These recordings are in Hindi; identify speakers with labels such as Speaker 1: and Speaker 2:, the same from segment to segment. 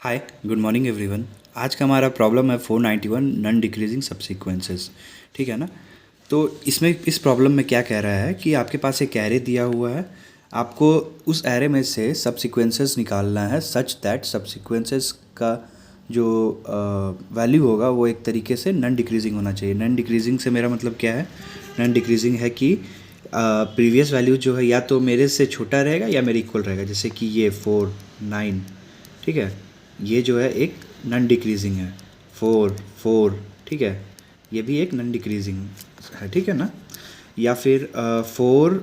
Speaker 1: हाय, गुड मॉर्निंग एवरीवन। आज का हमारा प्रॉब्लम है 491 नॉन डिक्रीजिंग सबसीक्वेंसेस। ठीक है ना। तो इसमें इस प्रॉब्लम में क्या कह रहा है कि आपके पास एक एरे दिया हुआ है, आपको उस एरे में से सबसीक्वेंसेस निकालना है सच दैट सबसीक्वेंसेस का जो वैल्यू होगा वो एक तरीके से नॉन डिक्रीजिंग होना चाहिए। नॉन डिक्रीजिंग से मेरा मतलब क्या है? नॉन डिक्रीजिंग है कि प्रीवियस वैल्यू जो है या तो मेरे से छोटा रहेगा या मेरे इक्वल रहेगा। जैसे कि ये 4 9, ठीक है, ये जो है एक नॉन डिक्रीजिंग है। 4 4, ठीक है, ये भी एक नॉन डिक्रीजिंग है, ठीक है ना। या फिर 4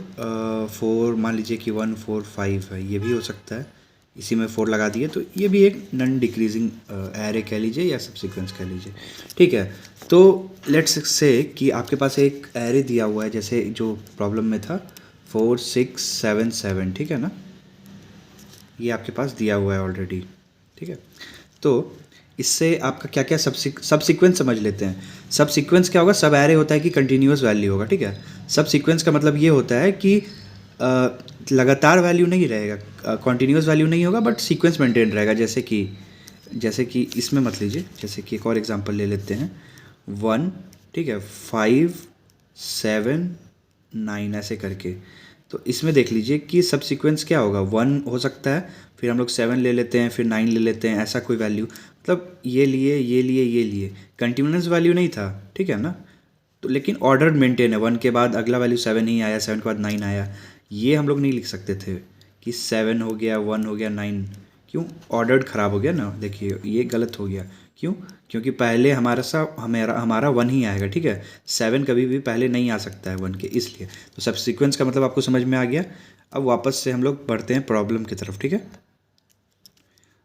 Speaker 1: 4 मान लीजिए कि 1 4 5 है, ये भी हो सकता है। इसी में 4 लगा दिए तो ये भी एक नॉन डिक्रीजिंग एरे कह लीजिए या सबसीक्वेंस कह लीजिए, ठीक है। तो लेट्स से कि आपके पास एक एरे दिया हुआ है, जैसे जो प्रॉब्लम में था 4 6 7 7, ठीक है ना। ये आपके पास दिया हुआ है ऑलरेडी, ठीक है। तो इससे आपका क्या क्या सब सीक्वेंस समझ लेते हैं। सब सीक्वेंस क्या होगा? सब एरे होता है कि कंटिन्यूस वैल्यू होगा, ठीक है। सब सीक्वेंस का मतलब ये होता है कि लगातार वैल्यू नहीं रहेगा, कॉन्टीन्यूस वैल्यू नहीं होगा, बट सीक्वेंस मेंटेन रहेगा। जैसे कि इसमें मत लीजिए, जैसे कि एक और एग्जांपल ले लेते हैं 1, ठीक है, 5 7 9 ऐसे करके। तो इसमें देख लीजिए कि सब सीक्वेंस क्या होगा। 1 हो सकता है, फिर हम लोग 7 ले लेते हैं, फिर 9 ले लेते हैं, ऐसा कोई वैल्यू। मतलब ये लिए ये लिए ये लिए, कंटिन्यूस वैल्यू नहीं था, ठीक है ना। तो लेकिन ऑर्डर मेंटेन है। 1 के बाद अगला वैल्यू 7 ही आया, 7 के बाद 9 आया। ये हम लोग नहीं लिख सकते थे कि 7 हो गया, 1 हो गया, 9। क्यों? ऑर्डर्ड ख़राब हो गया ना। देखिए ये गलत हो गया। क्यों? क्योंकि पहले हमारा 1 ही आएगा, ठीक है। 7 कभी भी पहले नहीं आ सकता है 1 के, इसलिए। तो सब सीक्वेंस का मतलब आपको समझ में आ गया। अब वापस से हम लोग बढ़ते हैं प्रॉब्लम की तरफ, ठीक है।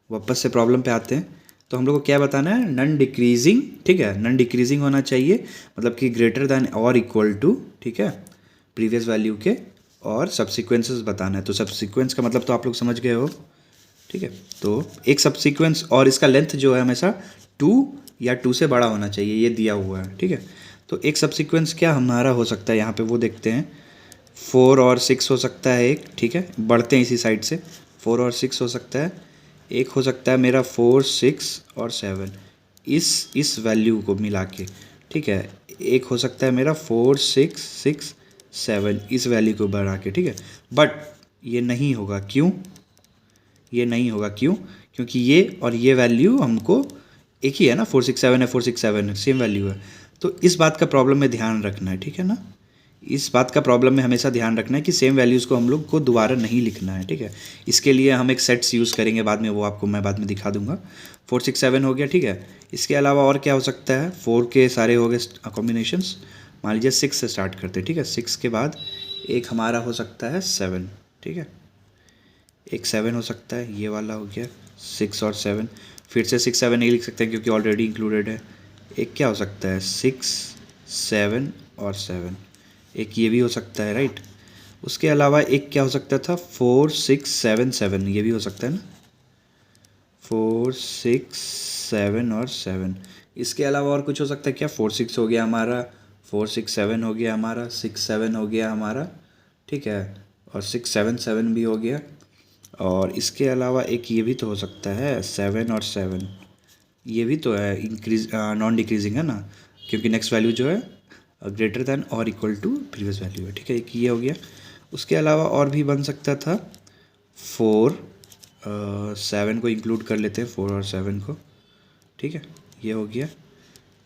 Speaker 1: वापस से प्रॉब्लम पे आते हैं। तो हम लोग को क्या बताना है? नॉन डिक्रीजिंग, ठीक है। नॉन डिक्रीजिंग होना चाहिए, मतलब कि ग्रेटर दैन और इक्वल टू, ठीक है, प्रीवियस वैल्यू के। और सबसीक्वेंसेस बताना है। तो सबसीक्वेंस का मतलब तो आप लोग समझ गए हो, ठीक है। तो एक सबसीक्वेंस और इसका लेंथ जो है हमेशा 2 या 2 से बड़ा होना चाहिए, ये दिया हुआ है, ठीक है। तो एक सबसीक्वेंस क्या हमारा हो सकता है यहाँ पे, वो देखते हैं। 4 और 6 हो सकता है एक, ठीक है। बढ़ते हैं इसी साइड से। 4 और 6 हो सकता है। एक हो सकता है मेरा 4 6 और 7, इस वैल्यू को मिला के, ठीक है। एक हो सकता है मेरा 4 6 6 7, इस वैल्यू को बढ़ा के, ठीक है। बट ये नहीं होगा। क्यों? ये नहीं होगा क्यों? क्योंकि ये और ये वैल्यू हमको एक ही है ना, 4 6 7 है, 4 6 7 है, सेम वैल्यू है। तो इस बात का प्रॉब्लम में ध्यान रखना है, ठीक है ना। इस बात का प्रॉब्लम में हमेशा ध्यान रखना है कि सेम वैल्यूज़ को हम लोग को दोबारा नहीं लिखना है, ठीक है। इसके लिए हम एक सेट्स यूज़ करेंगे बाद में, वो आपको मैं बाद में दिखा दूंगा। 4 6 7 हो गया, ठीक है। इसके अलावा और क्या हो सकता है? 4 के सारे हो गए कॉम्बिनेशंस। मान लीजिए 6 से स्टार्ट करते हैं, ठीक है। 6 के बाद एक हमारा हो सकता है 7, ठीक है। एक 7 हो सकता है, ये वाला हो गया 6 और 7। फिर से 6 7 नहीं लिख सकते क्योंकि ऑलरेडी इंक्लूडेड है। एक क्या हो सकता है? 6 7 और 7। एक ये भी हो सकता है, राइट। उसके अलावा एक क्या हो सकता था? 4 6 7 7, ये भी हो सकता है ना। 4 6 7 और 7। इसके अलावा और कुछ हो सकता है क्या? 4 6 हो गया हमारा, 4 6 7 हो गया हमारा, 6 7 हो गया हमारा, ठीक है। और 6 7 7 भी हो गया। और इसके अलावा एक ये भी तो हो सकता है 7 और 7, ये भी तो है इंक्रीज, नॉन डिक्रीजिंग है ना, क्योंकि नेक्स्ट वैल्यू जो है ग्रेटर दैन और इक्वल टू प्रीवियस वैल्यू है, ठीक है। एक ये हो गया। उसके अलावा और भी बन सकता था 4 7 को इंक्लूड कर लेते हैं, 4 और 7 को, ठीक है। ये हो गया।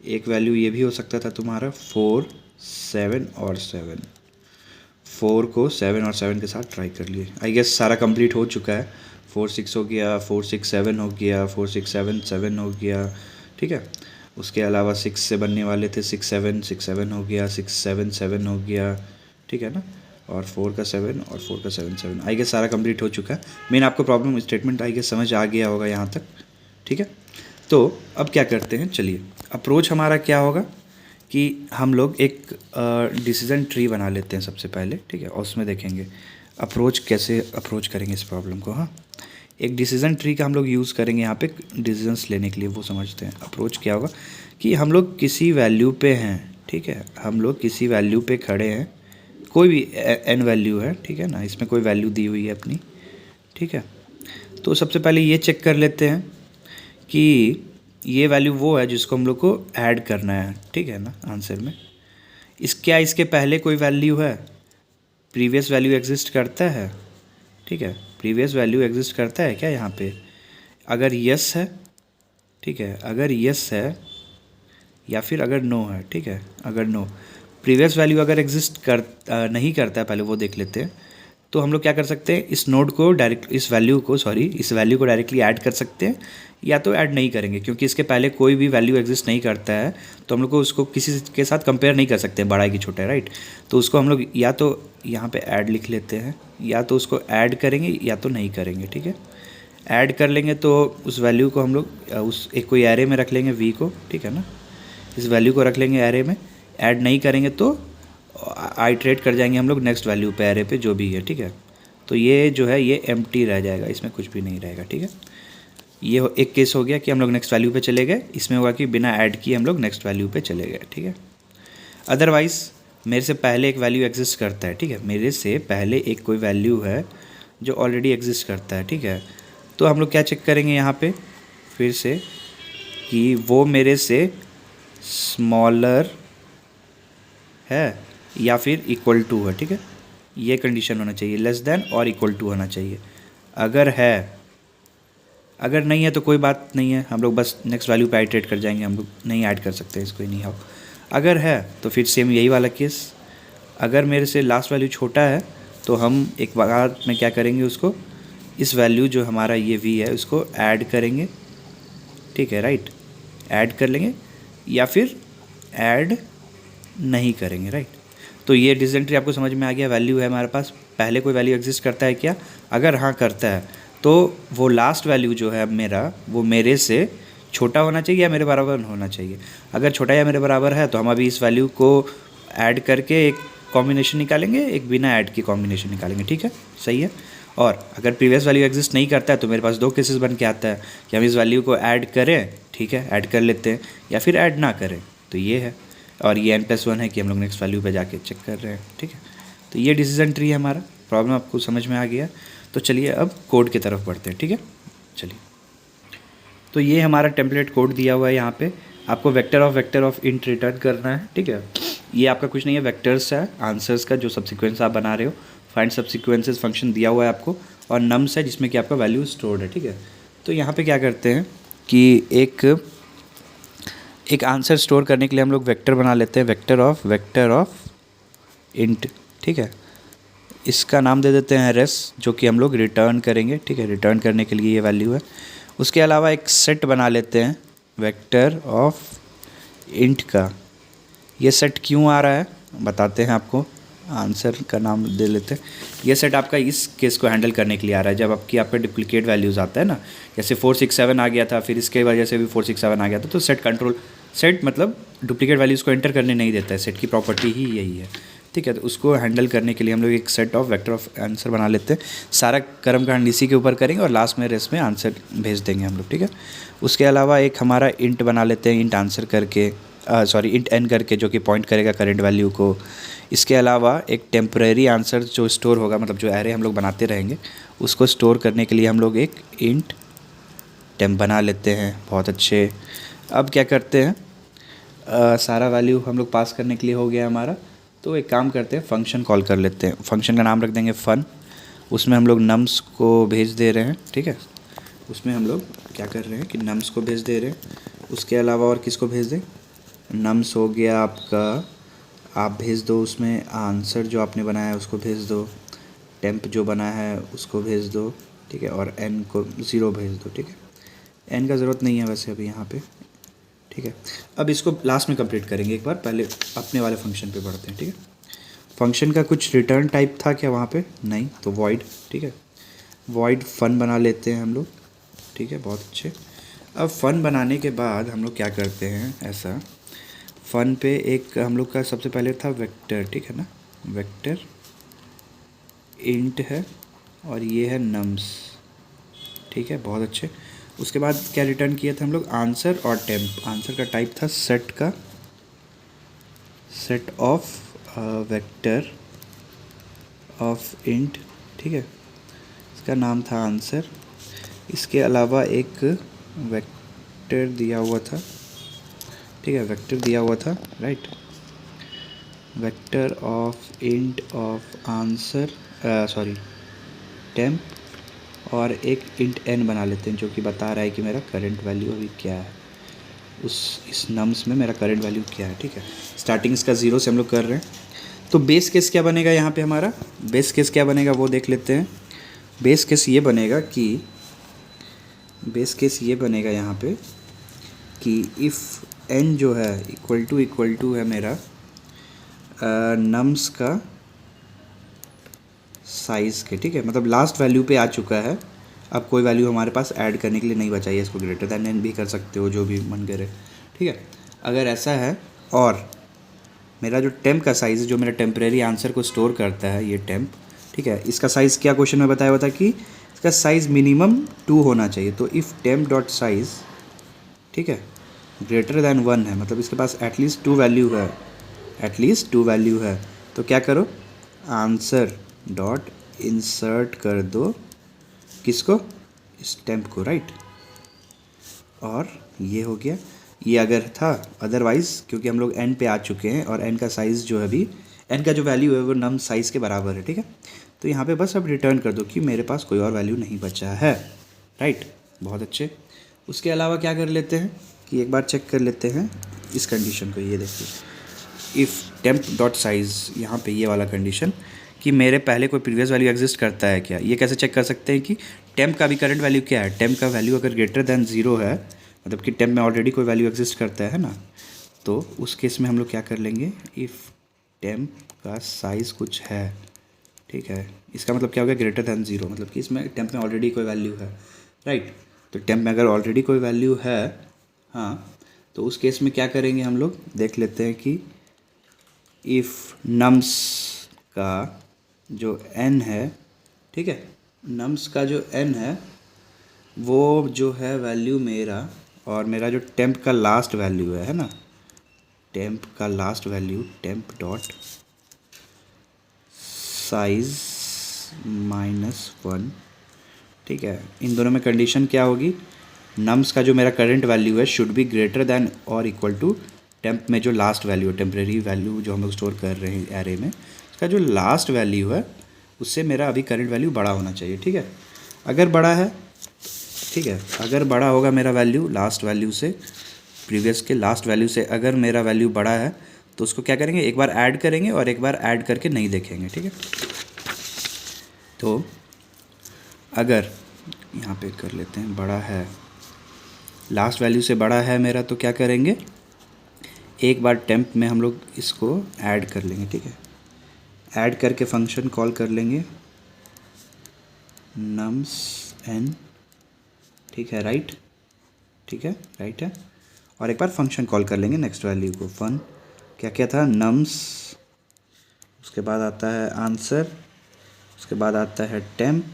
Speaker 1: एक वैल्यू ये भी हो सकता था तुम्हारा 4 7 और 7। 4 को 7 और 7 के साथ ट्राई कर लिए। आई गेस सारा कंप्लीट हो चुका है। 4 6 हो गया, 4 6 7 हो गया, 4 6 7 7 हो गया, ठीक है। उसके अलावा 6 से बनने वाले थे 6 7 हो गया, 6 7 7 हो गया, ठीक है ना। और 4 का 7 और 4 का 7 7, आई गेस सारा कंप्लीट हो चुका है। मेन आपको प्रॉब्लम स्टेटमेंट आई गेस समझ आ गया होगा यहाँ तक, ठीक है। तो अब क्या करते हैं, चलिए। अप्रोच हमारा क्या होगा कि हम लोग एक डिसीजन ट्री बना लेते हैं सबसे पहले, ठीक है। और उसमें देखेंगे अप्रोच कैसे अप्रोच करेंगे इस प्रॉब्लम को। हाँ, एक डिसीजन ट्री का हम लोग यूज़ करेंगे यहाँ पे डिसीजंस लेने के लिए, वो समझते हैं। अप्रोच क्या होगा कि हम लोग किसी वैल्यू पे हैं, ठीक है। हम लोग किसी वैल्यू पे खड़े हैं, कोई भी एन वैल्यू है, ठीक है ना। इसमें कोई वैल्यू दी हुई है अपनी, ठीक है। तो सबसे पहले ये चेक कर लेते हैं कि ये वैल्यू वो है जिसको हम लोग को ऐड करना है, ठीक है ना, आंसर में। क्या इसके पहले कोई वैल्यू है? प्रीवियस वैल्यू एग्जिस्ट करता है, ठीक है, प्रीवियस वैल्यू एग्जिस्ट करता है क्या यहाँ पे? अगर यस है, ठीक है, अगर यस है या फिर अगर नो है, ठीक है, अगर नो, प्रीवियस वैल्यू अगर एग्जिस्ट नहीं करता है, पहले वो देख लेते हैं। तो हम लोग क्या कर सकते हैं, इस नोड को डायरेक्ट, इस वैल्यू को डायरेक्टली ऐड कर सकते हैं, या तो ऐड नहीं करेंगे क्योंकि इसके पहले कोई भी वैल्यू एग्जिस्ट नहीं करता है, तो हम लोग को उसको किसी के साथ कंपेयर नहीं कर सकते, बड़ा है कि छोटा है, राइट। तो उसको हम लोग या तो यहाँ पे ऐड लिख लेते हैं, या तो उसको ऐड करेंगे या तो नहीं करेंगे, ठीक है। ऐड कर लेंगे तो उस वैल्यू को हम लोग उस एक कोई एरे में रख लेंगे वी को, ठीक है ना, इस वैल्यू को रख लेंगे एरे में। ऐड नहीं करेंगे तो आइट्रेट कर जाएंगे हम लोग नेक्स्ट वैल्यू पे, एरे पे जो भी है, ठीक है। तो ये जो है ये एम्प्टी रह जाएगा, इसमें कुछ भी नहीं रहेगा, ठीक है। ये एक केस हो गया कि हम लोग नेक्स्ट वैल्यू पे चले गए, इसमें होगा कि बिना ऐड किए हम लोग नेक्स्ट वैल्यू पे चले गए, ठीक है। अदरवाइज़ मेरे से पहले एक वैल्यू एग्जिस्ट करता है, ठीक है, मेरे से पहले एक कोई वैल्यू है जो ऑलरेडी एग्जिस्ट करता है, ठीक है। तो हम लोग क्या चेक करेंगे यहाँ पे फिर से कि वो मेरे से स्मॉलर है या फिर इक्वल टू है, ठीक है। ये कंडीशन होना चाहिए, लेस देन और इक्वल टू होना चाहिए। अगर है, अगर नहीं है तो कोई बात नहीं है, हम लोग बस नेक्स्ट वैल्यू पे आइट्रेट कर जाएंगे, हम लोग नहीं ऐड कर सकते इसको, नहीं हाउ। अगर है तो फिर सेम यही वाला केस, अगर मेरे से लास्ट वैल्यू छोटा है तो हम एक बार में क्या करेंगे, उसको इस वैल्यू जो हमारा ये वी है उसको ऐड करेंगे, ठीक है, राइट, ऐड कर लेंगे या फिर ऐड नहीं करेंगे, राइट। तो ये डिसेंट्री आपको समझ में आ गया। वैल्यू है हमारे पास, पहले कोई वैल्यू एग्जिस्ट करता है क्या? अगर हाँ करता है तो वो लास्ट वैल्यू जो है मेरा, वो मेरे से छोटा होना चाहिए या मेरे बराबर होना चाहिए। अगर छोटा या मेरे बराबर है तो हम अभी इस वैल्यू को ऐड करके एक कॉम्बिनेशन निकालेंगे, एक बिना ऐड की कॉम्बिनेशन निकालेंगे, ठीक है, सही है। और अगर प्रीवियस वैल्यू एग्जिस्ट नहीं करता है तो मेरे पास दो केसेस बन के आता है कि हम इस वैल्यू को ऐड करें, ठीक है, ऐड कर लेते हैं, या फिर ऐड ना करें, तो ये है। और ये n+1 है कि हम लोग नेक्स्ट वैल्यू पे जाके चेक कर रहे हैं, ठीक है। तो ये डिसीजन ट्री है हमारा। प्रॉब्लम आपको समझ में आ गया, तो चलिए अब कोड की तरफ बढ़ते हैं, ठीक है। चलिए, तो ये हमारा टेम्पलेट कोड दिया हुआ है, यहाँ पे आपको वेक्टर ऑफ इंट रिटर्न करना है, ठीक है। ये आपका कुछ नहीं है, वेक्टर्स है आंसर्स का जो सब्सिक्वेंस आप बना रहे हो। फाइंड सब्सिक्वेंसेस फंक्शन दिया हुआ है आपको, और नम्स है जिसमें कि आपका वैल्यू स्टोर्ड है, ठीक है। तो यहाँ पे क्या करते हैं कि एक आंसर स्टोर करने के लिए हम लोग वेक्टर बना लेते हैं, वेक्टर ऑफ इंट, ठीक है। इसका नाम दे देते हैं रेस, जो कि हम लोग रिटर्न करेंगे, ठीक है, रिटर्न करने के लिए ये वैल्यू है। उसके अलावा एक सेट बना लेते हैं वेक्टर ऑफ इंट का। ये सेट क्यों आ रहा है बताते हैं आपको, आंसर का नाम दे लेते हैं। ये सेट आपका इस केस को हैंडल करने के लिए आ रहा है, जब आपका डुप्लीकेट वैल्यूज़ आता है ना, जैसे 4 6 7 आ गया था, फिर इसके वजह से भी 4 6 7 आ गया था, तो सेट मतलब डुप्लीकेट वैल्यूज़ को एंटर करने नहीं देता है, सेट की प्रॉपर्टी ही यही है, ठीक है। तो उसको हैंडल करने के लिए हम लोग एक set of vector of answer बना लेते हैं। सारा कर्मकांड इसी के ऊपर करेंगे और लास्ट में रेस्ट में आंसर भेज देंगे हम लोग, ठीक है। उसके अलावा एक हमारा इंट बना लेते हैं, इंट आंसर करके, इंट एन करके, जो कि पॉइंट करेगा करंट वैल्यू को। इसके अलावा एक टेम्परेरी आंसर जो स्टोर होगा, मतलब जो एरे हम लोग बनाते रहेंगे उसको स्टोर करने के लिए हम लोग एक इंट टेम्प बना लेते हैं। बहुत अच्छे। अब क्या करते हैं, सारा वैल्यू हम लोग पास करने के लिए हो गया हमारा, तो एक काम करते हैं, फंक्शन कॉल कर लेते हैं। फंक्शन का नाम रख देंगे फन। उसमें हम लोग नम्स को भेज दे रहे हैं, ठीक है। उसमें हम लोग क्या कर रहे हैं कि नम्स को भेज दे रहे हैं। उसके अलावा और किसको भेज दें, नम्स हो गया आपका, आप भेज दो उसमें आंसर जो आपने बनाया है उसको भेज दो, टेम्प जो बना है उसको भेज दो, ठीक है, और एन को 0 भेज दो, ठीक है। एन का ज़रूरत नहीं है वैसे अभी यहाँ पे, ठीक है। अब इसको लास्ट में कंप्लीट करेंगे एक बार, पहले अपने वाले फंक्शन पे बढ़ते हैं, ठीक है। फंक्शन का कुछ रिटर्न टाइप था क्या वहाँ पे? नहीं, तो वॉइड, ठीक है, वॉइड फन बना लेते हैं हम लोग, ठीक है, बहुत अच्छे। अब फन बनाने के बाद हम लोग क्या करते हैं, ऐसा फन पे एक हम लोग का सबसे पहले था वेक्टर, ठीक है ना, वेक्टर इंट है और ये है नम्स, ठीक है, बहुत अच्छे। उसके बाद क्या रिटर्न किया था हम लोग, आंसर और टेम्प। आंसर का टाइप था सेट का, set of vector of int, ठीक है, इसका नाम था आंसर। इसके अलावा एक वेक्टर दिया हुआ था, ठीक है, वेक्टर दिया हुआ था, right. Vector of int of answer, sorry temp, और एक इंट n बना लेते हैं जो कि बता रहा है कि मेरा करंट वैल्यू अभी क्या है, इस नम्स में मेरा करंट वैल्यू क्या है, ठीक है। स्टार्टिंग इसका 0 से हम लोग कर रहे हैं। तो बेस केस क्या बनेगा यहाँ पे, हमारा बेस केस क्या बनेगा वो देख लेते हैं। बेस केस ये बनेगा कि यहाँ पे कि इफ़ n जो है इक्वल टू है मेरा नम्स का साइज़ के, ठीक है, मतलब लास्ट वैल्यू पे आ चुका है। अब कोई वैल्यू हमारे पास ऐड करने के लिए नहीं बचा है, इसको ग्रेटर दैन n भी कर सकते हो, जो भी मन करे, ठीक है। अगर ऐसा है और मेरा जो टेम्प का साइज़, जो मेरा टेम्परेरी आंसर को स्टोर करता है ये टेम्प, ठीक है, इसका साइज़ क्या क्वेश्चन में बताया हुआ था कि इसका साइज़ मिनिमम 2 होना चाहिए। तो इफ़ टेम्प डॉट साइज़, ठीक है, ग्रेटर दैन 1 है, मतलब इसके पास एटलीस्ट 2 वैल्यू है, तो क्या करो, आंसर डॉट इंसर्ट कर दो किसको, इस टेम्प को, राइट। और ये हो गया, ये अगर था, अदरवाइज़ क्योंकि हम लोग n पे आ चुके हैं और n का साइज़ जो है अभी, n का जो वैल्यू है वो नम साइज़ के बराबर है, ठीक है। तो यहाँ पे बस अब रिटर्न कर दो कि मेरे पास कोई और वैल्यू नहीं बचा है, राइट। बहुत अच्छे। उसके अलावा क्या कर लेते हैं कि एक बार चेक कर लेते हैं इस कंडीशन को, ये देखिए, इफ़ टेम्प डॉट साइज़, यहाँ पे ये वाला कंडीशन कि मेरे पहले कोई प्रीवियस वैल्यू एग्जिस्ट करता है क्या। ये कैसे चेक कर सकते हैं कि टेम्प का भी करंट वैल्यू क्या है। टेम्प का वैल्यू अगर ग्रेटर दैन 0 है, मतलब कि टेम्प में ऑलरेडी कोई वैल्यू एग्जिस्ट करता है ना, तो उस केस में हम लोग क्या कर लेंगे, इफ़ टेम्प का साइज़ कुछ है, ठीक है, इसका मतलब क्या हो गया, ग्रेटर दैन 0, मतलब कि इसमें टेम्प में ऑलरेडी कोई वैल्यू है, राइट। तो टेम्प में अगर ऑलरेडी कोई वैल्यू है, हाँ, तो उस केस में क्या करेंगे हम लोग, देख लेते हैं कि इफ़ नम्स का जो n है, ठीक है, नम्स का जो n है वो जो है वैल्यू मेरा, और मेरा जो टेम्प का लास्ट वैल्यू है ना, टेम्प का last value temp dot size -1, ठीक है। इन दोनों में कंडीशन क्या होगी, नम्स का जो मेरा करंट वैल्यू है शुड बी ग्रेटर दैन और इक्वल टू टेम्प में जो लास्ट वैल्यू है, टेम्परेरी वैल्यू जो हम लोग स्टोर कर रहे हैं एरे में, उसका जो लास्ट वैल्यू है उससे मेरा अभी करंट वैल्यू बड़ा होना चाहिए, ठीक है। अगर बड़ा है, ठीक है, अगर बड़ा होगा मेरा वैल्यू लास्ट वैल्यू से, प्रीवियस के लास्ट वैल्यू से अगर मेरा वैल्यू बड़ा है तो उसको क्या करेंगे, एक बार ऐड करेंगे और एक बार ऐड करके नहीं देखेंगे, ठीक है। तो अगर यहाँ पे कर लेते हैं, बड़ा है, लास्ट वैल्यू से बड़ा है मेरा, तो क्या करेंगे, एक बार टेम्प में हम लोग इसको ऐड कर लेंगे, ठीक है। ऐड करके फंक्शन कॉल कर लेंगे नम्स n, ठीक है, राइट, ठीक है, राइट है। और एक बार फंक्शन कॉल कर लेंगे नेक्स्ट वैल्यू को, फन क्या क्या था, नम्स, उसके बाद आता है आंसर, उसके बाद आता है टेम्प,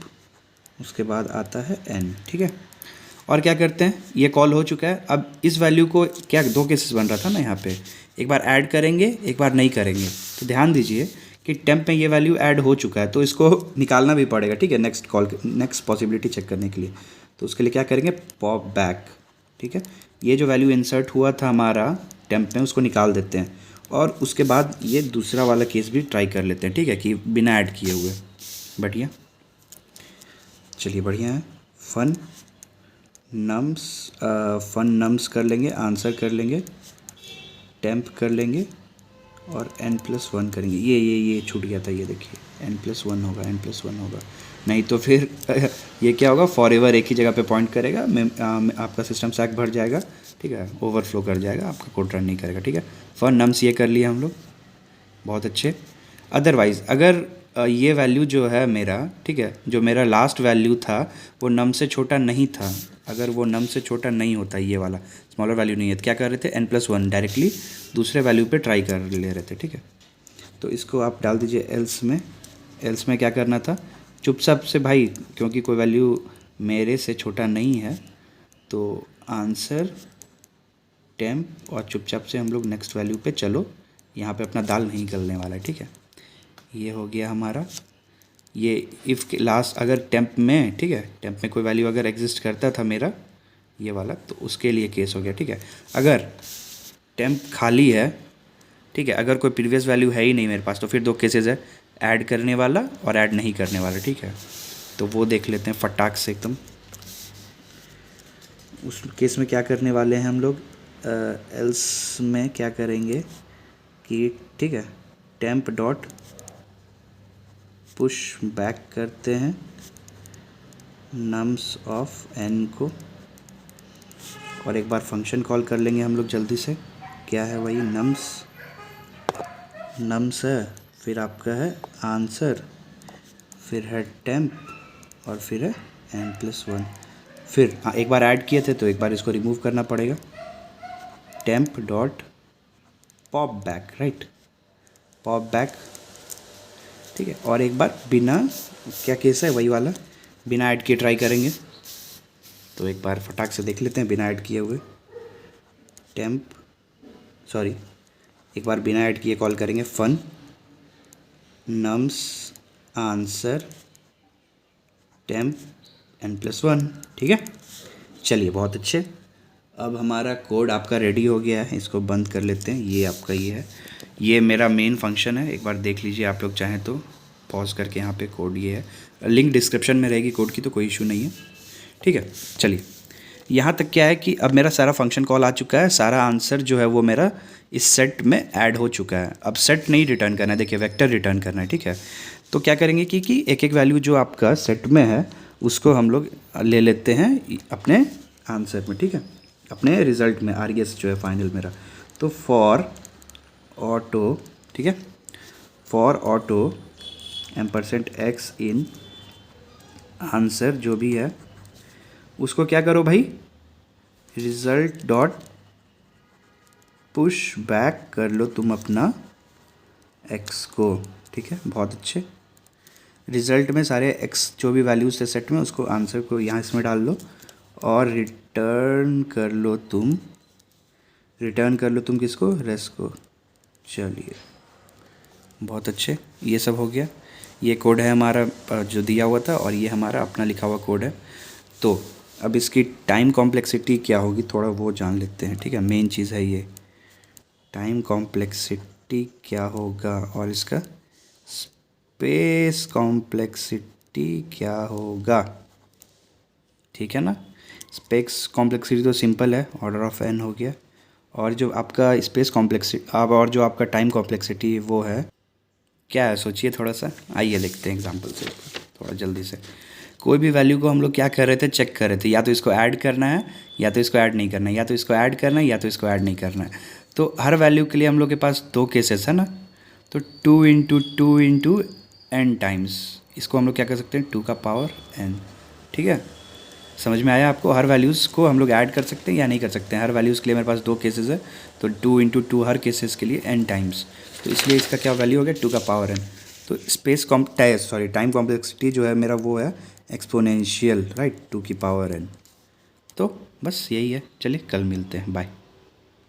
Speaker 1: उसके बाद आता है n, ठीक है। और क्या करते हैं, ये कॉल हो चुका है। अब इस वैल्यू को क्या, 2 केसेस बन रहा था ना यहाँ पे, एक बार ऐड करेंगे एक बार नहीं करेंगे। तो ध्यान दीजिए कि टेम्प में ये वैल्यू ऐड हो चुका है, तो इसको निकालना भी पड़ेगा, ठीक है, नेक्स्ट पॉसिबिलिटी चेक करने के लिए। तो उसके लिए क्या करेंगे, पॉप बैक, ठीक है, ये जो वैल्यू इंसर्ट हुआ था हमारा टेम्प में उसको निकाल देते हैं, और उसके बाद ये दूसरा वाला केस भी ट्राई कर लेते हैं, ठीक है, कि बिना ऐड किए हुए। बढ़िया, चलिए बढ़िया है। फन नम्स कर लेंगे, आंसर कर लेंगे, टेम्प कर लेंगे और n+1 करेंगे। ये छूट गया था, ये देखिए n+1 होगा, नहीं तो फिर ये क्या होगा, फॉरएवर एक ही जगह पे पॉइंट करेगा, आपका सिस्टम सैक भर जाएगा, ठीक है, ओवरफ्लो कर जाएगा, आपका कोड रन नहीं करेगा, ठीक है। फॉर नम्स ये कर लिया हम लोग, बहुत अच्छे। अदरवाइज़ अगर ये वैल्यू जो है मेरा, ठीक है, जो मेरा लास्ट वैल्यू था वो नम से छोटा नहीं था, अगर वो नम से छोटा नहीं होता, ये वाला स्मॉलर वैल्यू नहीं है, तो क्या कर रहे थे, n+1 डायरेक्टली दूसरे वैल्यू पे ट्राई कर ले रहे थे, ठीक है। तो इसको आप डाल दीजिए एल्स में क्या करना था, चुपचाप से भाई, क्योंकि कोई वैल्यू मेरे से छोटा नहीं है, तो आंसर टेम्प और चुपचाप से हम लोग नेक्स्ट वैल्यू पे चलो, यहाँ पे अपना दाल नहीं गलने वाला है, ठीक है। ये हो गया हमारा, ये इफ़ के लास्ट अगर टेम्प में, ठीक है, टेम्प में कोई वैल्यू अगर एग्जिस्ट करता था मेरा, ये वाला, तो उसके लिए केस हो गया, ठीक है। अगर टेम्प खाली है, ठीक है, अगर कोई प्रीवियस वैल्यू है ही नहीं मेरे पास, तो फिर दो केसेस है, ऐड करने वाला और ऐड नहीं करने वाला, ठीक है। तो वो देख लेते हैं फटाक से एकदम। उस केस में क्या करने वाले हैं हम लोग, एल्स में क्या करेंगे कि ठीक है, टेम्प डॉट पुश बैक करते हैं नम्स ऑफ n को, और एक बार फंक्शन कॉल कर लेंगे हम लोग जल्दी से। क्या है वही, नम्स है, फिर आपका है आंसर, फिर है टेम्प, और फिर है n+1। फिर हाँ, एक बार ऐड किए थे तो एक बार इसको रिमूव करना पड़ेगा, temp dot pop back, right, pop back, ठीक है। और एक बार बिना, क्या केस है वही वाला, बिना ऐड किए ट्राई करेंगे। तो एक बार फटाक से देख लेते हैं बिना ऐड किए हुए, एक बार बिना ऐड किए कॉल करेंगे fun nums answer temp n+1, ठीक है। चलिए बहुत अच्छे, अब हमारा कोड आपका रेडी हो गया है, इसको बंद कर लेते हैं। ये आपका ये है, ये मेरा मेन फंक्शन है, एक बार देख लीजिए आप लोग चाहें तो पॉज करके। यहाँ पे कोड ये है, लिंक डिस्क्रिप्शन में रहेगी कोड की, तो कोई इशू नहीं है, ठीक है। चलिए यहाँ तक क्या है कि अब मेरा सारा फंक्शन कॉल आ चुका है, सारा आंसर जो है वो मेरा इस सेट में ऐड हो चुका है। अब सेट नहीं रिटर्न करना है, देखिए वेक्टर रिटर्न करना है, ठीक है। तो क्या करेंगे कि एक एक वैल्यू जो आपका सेट में है उसको हम लोग ले लेते हैं अपने आंसर में, ठीक है, अपने रिज़ल्ट में, RES जो है फाइनल मेरा। तो फॉर ऑटो, ठीक है, for auto %x in answer जो भी है उसको क्या करो भाई, रिज़ल्ट डॉट पुश बैक कर लो तुम अपना x को, ठीक है। बहुत अच्छे, रिज़ल्ट में सारे x जो भी वैल्यूज़ थे सेट में उसको, आंसर को यहाँ इसमें डाल लो, और रिटर्न कर लो तुम किसको, रेस को। चलिए बहुत अच्छे, ये सब हो गया। ये कोड है हमारा जो दिया हुआ था, और ये हमारा अपना लिखा हुआ कोड है। तो अब इसकी टाइम कॉम्प्लेक्सिटी क्या होगी थोड़ा वो जान लेते हैं, ठीक है। मेन चीज़ है ये, टाइम कॉम्प्लेक्सिटी क्या होगा और इसका स्पेस कॉम्प्लेक्सिटी क्या होगा, ठीक है ना। स्पेस कॉम्प्लेक्सिटी तो सिंपल है, ऑर्डर ऑफ n हो गया, और जो आपका स्पेस कॉम्प्लेक्सिटी और जो आपका टाइम कॉम्प्लेक्सिटी वो है क्या है, सोचिए थोड़ा सा। आइए लिखते हैं एग्जांपल से थोड़ा जल्दी से। कोई भी वैल्यू को हम लोग क्या कर रहे थे, चेक कर रहे थे, या तो इसको ऐड करना है या तो इसको ऐड नहीं करना है, या तो इसको ऐड करना है या तो इसको ऐड नहीं करना है। तो हर वैल्यू के लिए हम लोग के पास दो केसेस है ना, तो 2 × 2 × n टाइम्स, इसको हम लोग क्या कर सकते हैं, 2 का पावर n, ठीक है। समझ में आया आपको, हर वैल्यूज़ को हम लोग ऐड कर सकते हैं या नहीं कर सकते हैं। हर वैल्यूज़ के लिए मेरे पास दो केसेस है, तो 2 × 2 हर केसेस के लिए n टाइम्स, तो इसलिए इसका क्या वैल्यू हो गया, 2 का पावर n। तो टाइम कॉम्प्लेक्सिटी जो है मेरा वो है एक्सपोनेंशियल, राइट, 2 की पावर n। तो बस यही है, चलिए कल मिलते हैं, बाय।